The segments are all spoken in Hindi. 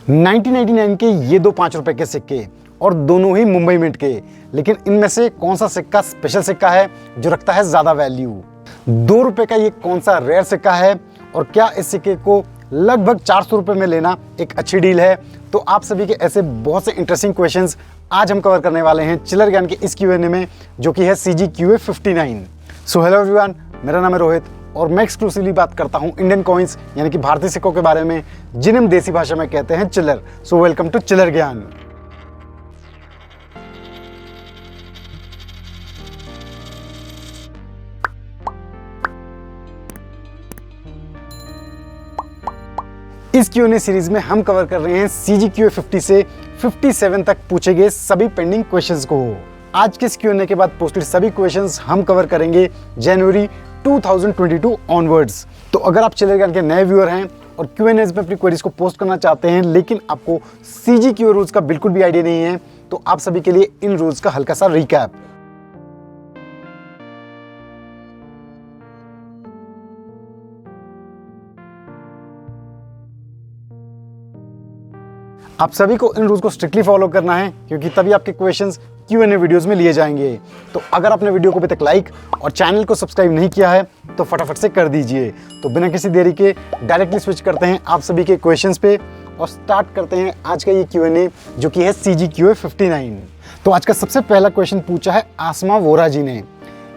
1999 के ये दो 5 रुपए के सिक्के और दोनों ही मुंबई मिंट के, लेकिन इनमें से कौन सा सिक्का स्पेशल सिक्का है जो रखता है ज्यादा वैल्यू? 2 रुपए का ये कौन सा रेयर सिक्का है और क्या इस सिक्के को लगभग 400 रुपए में लेना एक अच्छी डील है? तो आप सभी के ऐसे बहुत से इंटरेस्टिंग क्वेश्चंस आज हम कवर करने वाले हैं चिल्लर ज्ञान के इस Q&A में, जो कि है CGQA 59। सो हेलो एवरीवन, मेरा नाम है रोहित और मैं एक्सक्लूसिवली बात करता हूं इंडियन कॉइन्स यानी कि भारतीय सिक्कों के बारे में, जिन्हें हम देसी भाषा में कहते हैं चिल्लर। सो वेलकम टू चिल्लर ज्ञान। इस Q&A सीरीज में हम कवर कर रहे हैं CGQA 50 से 57 तक पूछे गए सभी पेंडिंग क्वेश्चंस को। आज के इस Q&A के बाद पोस्टेड सभी क्वेश्चंस हम कवर करेंगे जनवरी 2022 ऑनवर्ड्स। तो अगर आप चिल्लर ज्ञान के नए व्यूअर हैं और Q&As में अपनी क्वेरीज को पोस्ट करना चाहते हैं, लेकिन आपको CGQA रूल्स का बिल्कुल भी आइडिया नहीं है, तो आप सभी के लिए इन रूल्स का हल्का सा रिकैप। आप सभी को इन रूल्स को स्ट्रिक्टली फॉलो करना है, क्योंकि तभी आपके क्वेश्चंस Q&A वीडियोस में लिए जाएंगे। तो अगर आपने वीडियो को अभी तक लाइक और चैनल को सब्सक्राइब नहीं किया है तो फटाफट से कर दीजिए। तो बिना किसी देरी के डायरेक्टली स्विच करते हैं आप सभी के क्वेश्चंस पे और स्टार्ट करते हैं आज का ये Q&A, जो कि है CGQA 59। तो आज का सबसे पहला क्वेश्चन पूछा है आसमा वोरा जी ने।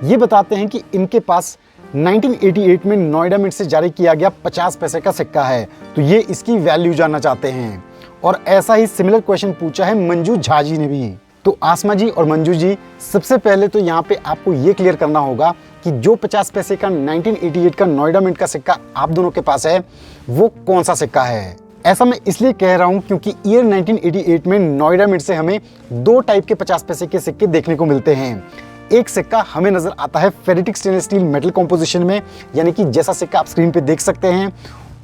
ये बताते हैं कि इनके पास 1988 में नोएडा मिंट से जारी किया गया 50 पैसे का सिक्का है, तो ये इसकी वैल्यू जानना चाहते हैं। और ऐसा ही सिमिलर क्वेश्चन पूछा है मंजू झा जी ने भी। तो आसमा जी और मंजू जी, सबसे पहले तो यहाँ पे आपको ये क्लियर करना होगा कि जो 50 पैसे का 1988 का नोएडा मिंट का सिक्का आप दोनों के पास है, वो कौन सा सिक्का है। ऐसा मैं इसलिए कह रहा हूँ क्योंकि ईयर 1988 में नोएडा मिंट से हमें दो टाइप के 50 पैसे के सिक्के देखने को मिलते हैं। एक सिक्का हमें नजर आता है ferritic stainless steel metal composition में, यानी कि जैसा सिक्का आप स्क्रीन पे देख सकते हैं,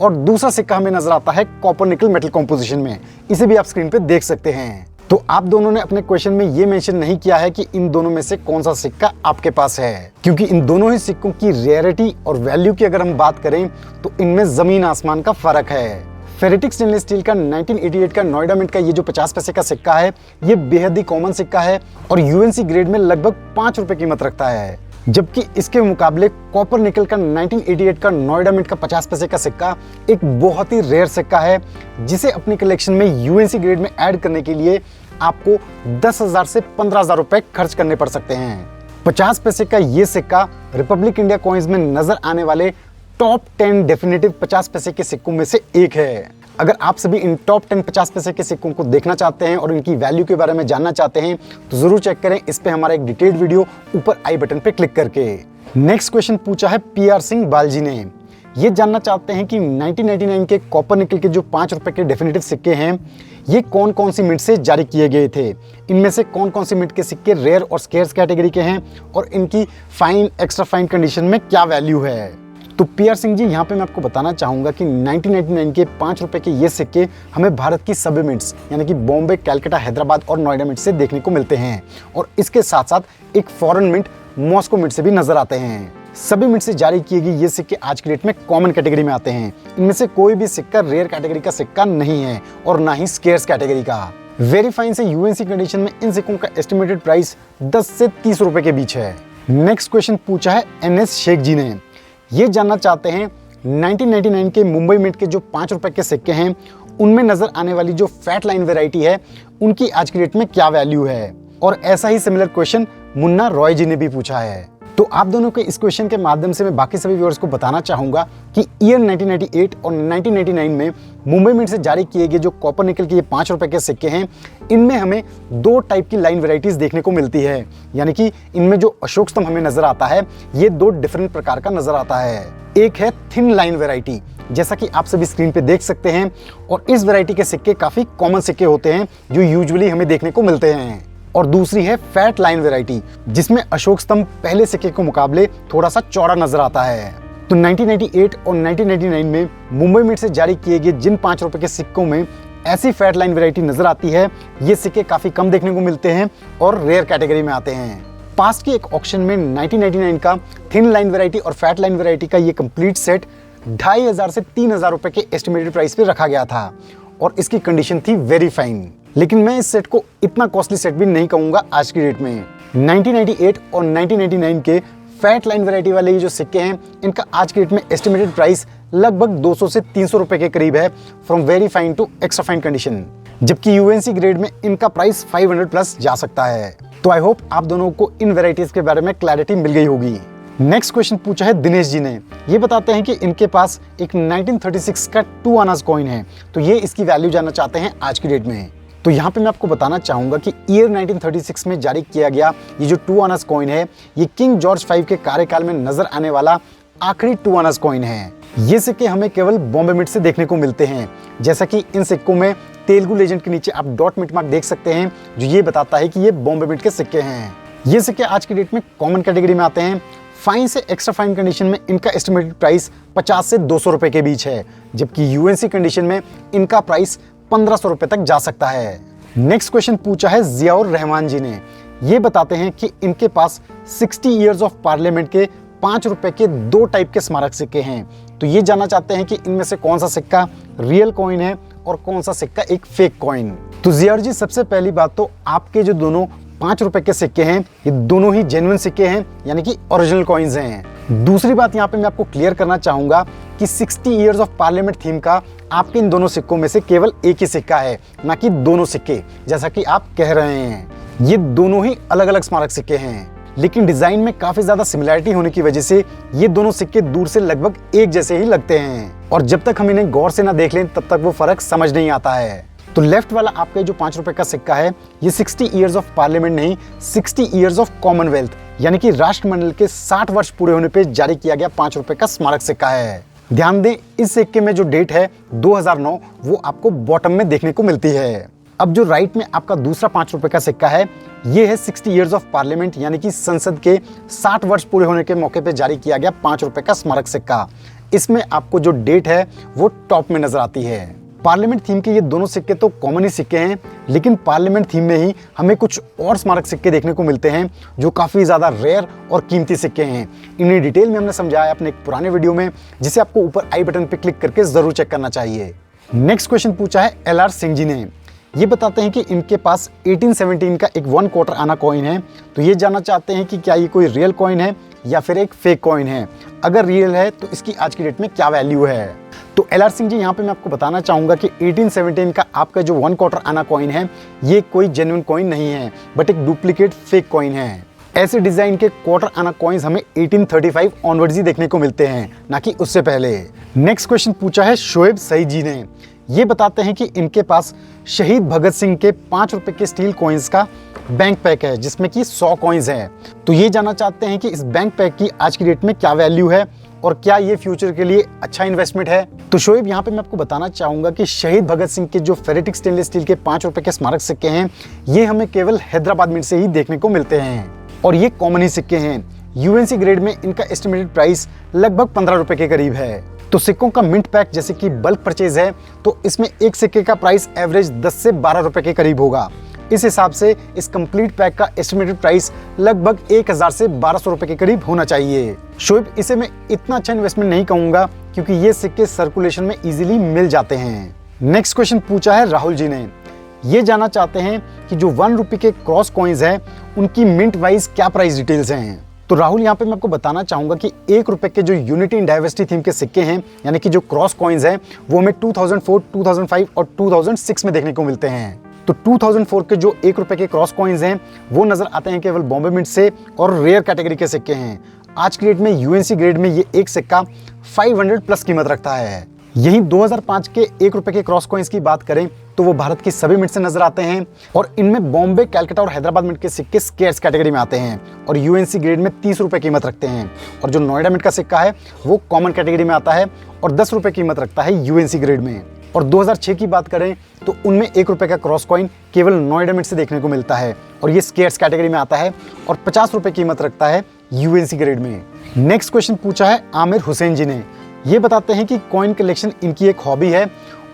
और दूसरा सिक्का हमें नजर आता है कॉपर निकल मेटल कॉम्पोजिशन में, इसे भी आप स्क्रीन पे देख सकते हैं। तो आप दोनों ने अपने क्वेश्चन में ये मेंशन नहीं किया है कि इन दोनों में से कौन सा सिक्का आपके पास है, क्योंकि इन दोनों ही सिक्कों की रेयरिटी और वैल्यू की अगर हम बात करें तो इनमें जमीन आसमान का फर्क है। फेरेटिक स्टेनलेस स्टील का 1988 का नोएडा मिंट का ये जो 50 पैसे का सिक्का है, ये बेहद ही कॉमन सिक्का है और यूएनसी ग्रेड में लगभग 5 रुपए कीमत रखता है, जबकि इसके मुकाबले कॉपर निकल का 1988 का नोएडा मिंट का 50 पैसे का सिक्का एक बहुत ही रेयर सिक्का है, जिसे अपनी कलेक्शन में यूएनसी ग्रेड में ऐड करने के लिए आपको 10,000 से 15,000 रुपए खर्च करने पड़ सकते हैं। 50 पैसे का ये सिक्का रिपब्लिक इंडिया कॉइन्स में नजर आने वाले टॉप 10 डेफिनेटिव 50 पैसे के सिक्कों में से एक है। अगर आप सभी इन टॉप 10 50 पैसे के सिक्कों को देखना चाहते हैं और इनकी वैल्यू के बारे में जानना चाहते हैं, तो जरूर चेक करें इस पे हमारा एक डिटेल्ड वीडियो ऊपर आई बटन पे क्लिक करके। नेक्स्ट क्वेश्चन पूछा है PR सिंह बाल जी ने। ये जानना चाहते हैं कि 1999 के कॉपर निकल के जो 5 रुपए के डेफिनेटिव सिक्के हैं, ये कौन कौन सी मिंट से जारी किए गए थे, इनमें से कौन कौन सी मिंट के सिक्के रेयर और स्केर्स कैटेगरी के हैं और इनकी फाइन एक्स्ट्रा फाइन कंडीशन में क्या वैल्यू है। तो PR सिंह जी, यहाँ पे मैं आपको बताना चाहूंगा कि 1999 के 5 रुपए के ये सिक्के हमें भारत की सभी मिंट्स यानी कि बॉम्बे, कलकत्ता, हैदराबाद और नोएडा मिंट से देखने को मिलते हैं, और इसके साथ साथ एक फॉरेन मिंट मॉस्को मिंट से भी नजर आते हैं। सभी मिंट से जारी किए गए ये सिक्के आज की डेट में कॉमन कैटेगरी में आते हैं। इनमें से कोई भी सिक्का रेयर कैटेगरी का सिक्का नहीं है और ना ही स्केर्स कैटेगरी का। वेरी फाइन से यूएनसी कंडीशन में इन सिक्कों का एस्टिमेटेड प्राइस 10 से 30 रुपए के बीच है। नेक्स्ट क्वेश्चन पूछा है NS शेख जी ने। ये जानना चाहते हैं 1999 के मुंबई मिंट के जो 5 रुपए के सिक्के हैं, उनमें नजर आने वाली जो फैट लाइन वैरायटी है, उनकी आज की डेट में क्या वैल्यू है। और ऐसा ही सिमिलर क्वेश्चन मुन्ना रॉय जी ने भी पूछा है। तो आप दोनों के इस क्वेश्चन के माध्यम से मैं बाकी सभी व्यूअर्स को बताना चाहूंगा कि ईयर 1998 और 1999 में मुंबई मिंट से जारी किए गए जो कॉपर निकल के ये 5 रुपए के सिक्के हैं, इनमें हमें दो टाइप की लाइन वैरायटीज देखने को मिलती है। यानी कि इनमें जो अशोक स्तंभ हमें नजर आता है, ये दो डिफरेंट प्रकार का नजर आता है। एक है थिन लाइन वैरायटी, जैसा कि आप सभी स्क्रीन पे देख सकते हैं, और इस वैरायटी के सिक्के काफी कॉमन सिक्के होते हैं जो यूजुअली हमें देखने को मिलते हैं। और दूसरी है फैट लाइन वैरायटी, जिसमें अशोक स्तंभ पहले सिक्के के मुकाबले थोड़ा सा चौड़ा नजर आता है। तो 1998 और 1999 में मुंबई मिंट से जारी किए गए जिन 5 रुपए के सिक्कों में ऐसी फैट लाइन वैरायटी नजर आती है, ये सिक्के काफी कम देखने को मिलते हैं और रेयर कैटेगरी में आते हैं। पास्ट के एक ऑक्शन में 1999 का थिन लाइन वैरायटी और फैट लाइन वैरायटी का ये कंप्लीट सेट 2500 से 3000 रुपए के एस्टिमेटेड प्राइस पे रखा गया था, और इसकी कंडीशन थी वेरी फाइन। लेकिन मैं इस सेट को इतना कॉस्टली सेट भी नहीं कहूंगा आज की डेट में। 1998 और 1999 के फैट लाइन वैरायटी वाले ये जो सिक्के हैं, इनका आज की डेट में एस्टिमेटेड प्राइस लगभग 200 से 300 रुपए के करीब है, from very fine to extra fine condition. जबकि यूएनसी ग्रेड में इनका प्राइस 500 प्लस जा सकता है। तो आई होप आप दोनों को इन वैरायटीज के बारे में क्लैरिटी मिल गई होगी। नेक्स्ट क्वेश्चन पूछा है दिनेश जी ने। ये बताते हैं कि इनके पास एक 1936 का 2 आनास कॉइन है, तो ये इसकी वैल्यू जानना चाहते हैं आज की डेट में। तो यहाँ पे मैं आपको बताना चाहूंगा कि ईयर 1936 में जारी किया गया ये जो 2 आनास कॉइन है, ये किंग जॉर्ज 5 के कार्यकाल में नजर आने वाला आखिरी 2 आनास कॉइन है। ये सिक्के हमें केवल बॉम्बे मिंट से देखने को मिलते हैं। जैसा कि इन सिक्कों में तेलुगु लेजेंड के नीचे आप डॉट मिंट मार्क देख सकते हैं, जो ये बताता है कि ये बॉम्बे मिंट के सिक्के हैं। ये सिक्के आज की डेट में कॉमन कैटेगरी में आते हैं। फाइन से एक्स्ट्रा फाइन कंडीशन में इनका एस्टिमेटेड प्राइस 50 से 200 रुपए के बीच है, जबकि यूएनसी कंडीशन में इनका प्राइस 1500 रुपए तक जा सकता है। नेक्स्ट क्वेश्चन पूछा है जियाउर रहमान जी ने। ये बताते हैं कि इनके पास 60 ईयर्स ऑफ पार्लियामेंट के 5 रुपए के 2 टाइप के स्मारक सिक्के हैं। तो ये जानना चाहते हैं कि इनमें से कौन सा सिक्का रियल कॉइन है और कौन सा सिक्का एक फेक कॉइन। तो जियाउर जी, सबसे पहली बात तो आपके जो दोनों 5 रुपए के सिक्के हैं, ये दोनों ही जेन्युइन सिक्के हैं, यानी कि ओरिजिनल कॉइन्स हैं। दूसरी बात यहाँ पे मैं आपको क्लियर करना चाहूंगा कि 60 ईयर्स ऑफ पार्लियामेंट थीम का आपके इन दोनों सिक्कों में से केवल एक ही सिक्का है, ना कि दोनों सिक्के, जैसा कि आप कह रहे हैं। ये दोनों ही अलग अलग स्मारक सिक्के हैं, लेकिन डिजाइन में काफी ज्यादा सिमिलैरिटी होने की वजह से ये दोनों सिक्के दूर से लगभग एक जैसे ही लगते हैं, और जब तक हम इन्हें गौर से ना देख लें तब तक वो फर्क समझ नहीं आता है। तो लेफ्ट वाला आपका जो 5 रुपए का सिक्का है, ये 60 ईयर्स ऑफ पार्लियामेंट नहीं, 60 ईयर्स ऑफ कॉमनवेल्थ यानी कि राष्ट्रमंडल के 60 वर्ष पूरे होने पे जारी किया गया 5 रुपए का स्मारक सिक्का है। ध्यान दें, इस सिक्के में जो डेट है 2009, वो आपको बॉटम में देखने को मिलती है। अब जो राइट में आपका दूसरा 5 रुपए का सिक्का है, ये है 60 ईयर्स ऑफ पार्लियामेंट यानी कि संसद के 60 वर्ष पूरे होने के मौके पे जारी किया गया 5 रुपए का स्मारक सिक्का। इसमें आपको जो डेट है वो टॉप में नजर आती है। पार्लियामेंट थीम के ये दोनों सिक्के तो कॉमन ही सिक्के हैं, लेकिन पार्लियामेंट थीम में ही हमें कुछ और स्मारक सिक्के देखने को मिलते हैं जो काफ़ी ज़्यादा रेयर और कीमती सिक्के हैं। इन्हें डिटेल में हमने समझाया अपने एक पुराने वीडियो में, जिसे आपको ऊपर आई बटन पर क्लिक करके ज़रूर चेक करना चाहिए। नेक्स्ट क्वेश्चन पूछा है LR सिंह जी ने। ये बताते हैं कि इनके पास 1817 का एक 1 क्वार्टर आना कॉइन है। तो ये जानना चाहते हैं कि क्या ये कोई रियल कॉइन है या फिर एक फेक कॉइन है। अगर रियल है तो इसकी आज की डेट में क्या वैल्यू है। तो LR सिंह जी, यहाँ पे मैं आपको बताना चाहूंगा कि 1817 का आपका जो 1 क्वार्टर आना कॉइन है, ये कोई जेन्युइन कॉइन नहीं है, बट एक डुप्लीकेट फेक कॉइन है। ऐसे डिजाइन के क्वार्टर आना कॉइन्स हमें 1835 ऑनवर्ड्स ही देखने को मिलते हैं, ना कि उससे पहले। नेक्स्ट क्वेश्चन पूछा है शोएब सईद जी ने। ये बताते हैं कि इनके पास शहीद भगत सिंह के 5 रुपए के स्टील कॉइन्स का बैंक पैक है, जिसमें कि 100 कॉइन्स हैं। तो ये जानना चाहते हैं कि इस बैंक पैक की आज की डेट में क्या वैल्यू है और क्या ये फ्यूचर के लिए अच्छा इन्वेस्टमेंट है। तो शोएब, यहाँ पे मैं आपको बताना चाहूंगा कि शहीद भगत सिंह के जो फेरेटिक स्टेनलेस स्टील के 5 रुपए के स्मारक सिक्के हैं, ये हमें केवल हैदराबाद मिंट से ही देखने को मिलते हैं, और ये कॉमन ही सिक्के हैं। यूएनसी ग्रेड में इनका एस्टिमेटेड प्राइस लगभग 15 रुपए के करीब है। तो सिक्कों का मिंट पैक जैसे कि बल्क परचेज है, तो इसमें एक सिक्के का प्राइस एवरेज 10 से 12 रुपए के करीब होगा। इस हिसाब से इस कंप्लीट पैक का एस्टिमेटेड प्राइस लगभग 1000 से 1200 रुपए के करीब होना चाहिए। शोएब, इसे मैं इतना अच्छा इन्वेस्टमेंट नहीं कहूंगा, क्योंकि ये सिक्के सर्कुलेशन में इजीली मिल जाते हैं। नेक्स्ट क्वेश्चन पूछा है राहुल जी ने। ये जानना चाहते हैं कि जो 1 रुपए के क्रॉस कॉइन्स हैं, उनकी मिंट वाइज क्या प्राइस डिटेल्स हैं। तो राहुल, यहाँ पे मैं आपको बताना चाहूंगा कि 1 रुपए के जो यूनिटी इन डाइवर्सिटी थीम के सिक्के हैं, यानी कि जो क्रॉस कॉइन्स हैं, वो हमें 2004, 2005 और 2006 में देखने को मिलते हैं। तो 2004 के जो 1 रुपए के क्रॉस कॉइन्स हैं, वो नजर आते हैं केवल बॉम्बे मिंट से, और रेयर कैटेगरी के सिक्के हैं। आज की डेट में यूएनसी ग्रेड में ये एक सिक्का 500 प्लस कीमत रखता है। यहीं 2005 के 1 रुपए के क्रॉस कॉइन्स की बात करें तो वो भारत की सभी मिंट से नजर आते हैं, और इनमें बॉम्बे, कैलकाटा और हैदराबाद मिंट के सिक्के स्केर्स कैटेगरी में आते हैं और यूएनसी ग्रेड में 30 रुपए कीमत रखते हैं। और जो नोएडा मिंट का सिक्का है वो कॉमन कैटेगरी में आता है और 10 रुपए कीमत रखता है यूएनसी ग्रेड में। और 2006 की बात करें तो उनमें 1 रुपए का क्रॉस कॉइन केवल नोएडा मिंट से देखने को मिलता है, और ये स्केर्स कैटेगरी में आता है और 50 रुपए कीमत रखता है यूएनसी ग्रेड में। नेक्स्ट क्वेश्चन पूछा है आमिर हुसैन जी ने। ये बताते हैं कि कॉइन कलेक्शन इनकी एक हॉबी है,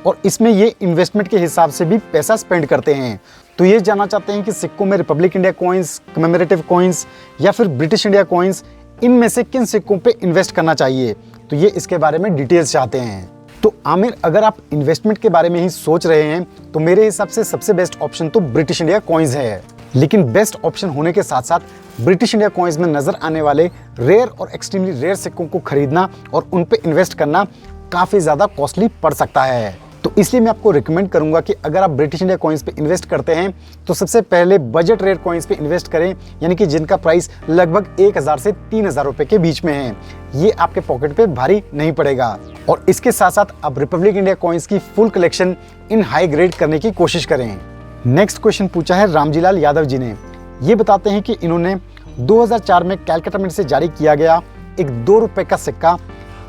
और इसमें ये इन्वेस्टमेंट के हिसाब से भी पैसा स्पेंड करते हैं। तो ये जानना चाहते हैं कि सिक्कों में Republic India coins, commemorative coins या फिर ब्रिटिश इंडिया कॉइन्स, इनमें से किन सिक्कों पे इन्वेस्ट करना चाहिए। तो ये इसके बारे में डिटेल्स चाहते हैं। तो आमिर, अगर आप इन्वेस्टमेंट के बारे में ही सोच रहे हैं तो मेरे हिसाब से सबसे बेस्ट ऑप्शन तो ब्रिटिश इंडिया कॉइन्स है। लेकिन बेस्ट ऑप्शन होने के साथ साथ ब्रिटिश इंडिया कॉइन्स में नजर आने वाले रेयर और एक्सट्रीमली रेयर सिक्कों को खरीदना और उन पे इन्वेस्ट करना काफी ज्यादा कॉस्टली पड़ सकता है। तो इसलिए मैं आपको रिकमेंड करूंगा कि अगर आप ब्रिटिश इंडिया कॉइन्स पे इन्वेस्ट करते हैं तो सबसे पहले बजट रेयर कॉइन्स पे इन्वेस्ट करें, यानी कि जिनका प्राइस लगभग 1000 से 3000 रुपए के बीच में है। ये आपके पॉकेट पे भारी नहीं पड़ेगा। और इसके साथ साथ आप रिपब्लिक इंडिया कॉइन्स की full collection in high grade करने की कोशिश करें। नेक्स्ट क्वेश्चन पूछा है रामजीलाल यादव जी ने। ये बताते हैं कि इन्होंने 2004 में कैलकाटा मिंट से जारी किया गया एक 2 रुपए का सिक्का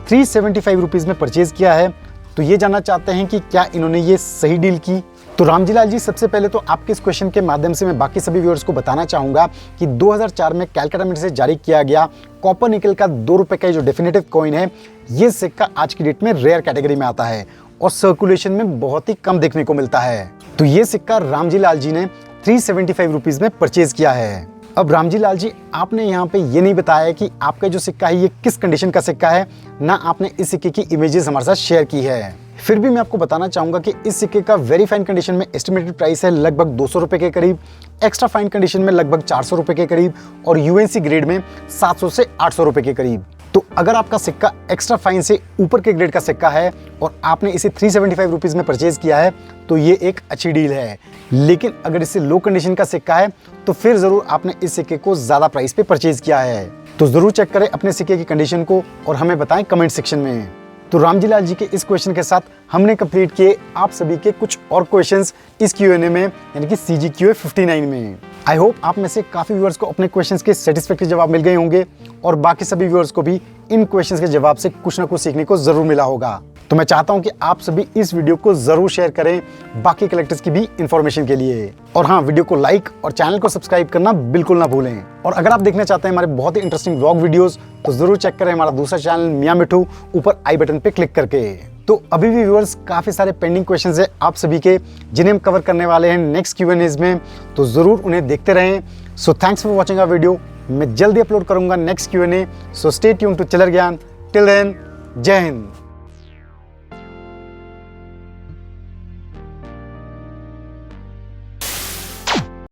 375 रुपीज में परचेज किया है। तो ये जानना चाहते हैं कि क्या इन्होंने ये सही डील की। तो रामजीलाल जी, सबसे पहले तो आपके इस क्वेश्चन के माध्यम से मैं बाकी सभी व्यूअर्स को बताना चाहूंगा कि 2004 में कैलकाटा मिंट से जारी किया गया कॉपर निकल का 2 रुपए का जो डेफिनेटिव कॉइन है, ये सिक्का आज की डेट में रेयर कैटेगरी में आता है और सर्कुलेशन में बहुत ही कम देखने को मिलता है। तो ये सिक्का रामजीलाल जी ने 375 रुपीज में परचेज किया है। अब रामजीलाल जी, आपने यहाँ पे ये नहीं बताया कि आपका जो सिक्का है ये किस कंडीशन का सिक्का है, ना आपने इस सिक्के की इमेजेस हमारे साथ शेयर की है। फिर भी मैं आपको बताना चाहूंगा कि इस सिक्के का वेरी फाइन कंडीशन में एस्टिमेटेड प्राइस है लगभग 200 रुपए के करीब, एक्स्ट्रा फाइन कंडीशन में लगभग 400 रुपए के करीब और यूएनसी ग्रेड में 700 से 800 रुपए के करीब। तो अगर आपका सिक्का एक्स्ट्रा फाइन से ऊपर के ग्रेड का सिक्का है और आपने इसे 375 रुपीज में परचेज किया है तो ये एक अच्छी डील है। लेकिन अगर इससे लो कंडीशन का सिक्का है तो फिर जरूर आपने इस सिक्के को ज्यादा प्राइस पे परचेज किया है। तो जरूर चेक करें अपने सिक्के की कंडीशन को और हमें बताएं कमेंट सेक्शन में। तो रामजीलाल जी के इस क्वेश्चन के साथ हमने कंप्लीट किए आप सभी के कुछ और क्वेश्चंस इस Q&A में, यानी कि CGQA 59 में। आई होप आप में से काफी व्यूअर्स को अपने क्वेश्चंस के सेटिस्फैक्टरी जवाब मिल गए होंगे और बाकी सभी व्यूअर्स को भी इन क्वेश्चंस के जवाब से कुछ ना कुछ सीखने को जरूर मिला होगा। तो मैं चाहता हूं कि आप सभी इस वीडियो को जरूर शेयर करें बाकी कलेक्टर्स की भी इंफॉर्मेशन के लिए। और हाँ, वीडियो को लाइक और चैनल को सब्सक्राइब करना बिल्कुल ना भूलें। और अगर आप देखना चाहते हैं हमारे बहुत ही इंटरेस्टिंग व्लॉग वीडियोस तो जरूर चेक करें हमारा दूसरा चैनल मियां मिठू, ऊपर आई बटन पे क्लिक करके। तो अभी भी व्यूअर्स काफी सारे पेंडिंग क्वेश्चंस है आप सभी के, जिन्हें हम कवर करने वाले हैं नेक्स्ट Q&As में, तो जरूर उन्हें देखते रहें। So thanks for watching our video. मैं जल्दी अपलोड करूंगा next Q&A। So stay tune to chiller Gyan. Till then, Jai Hind.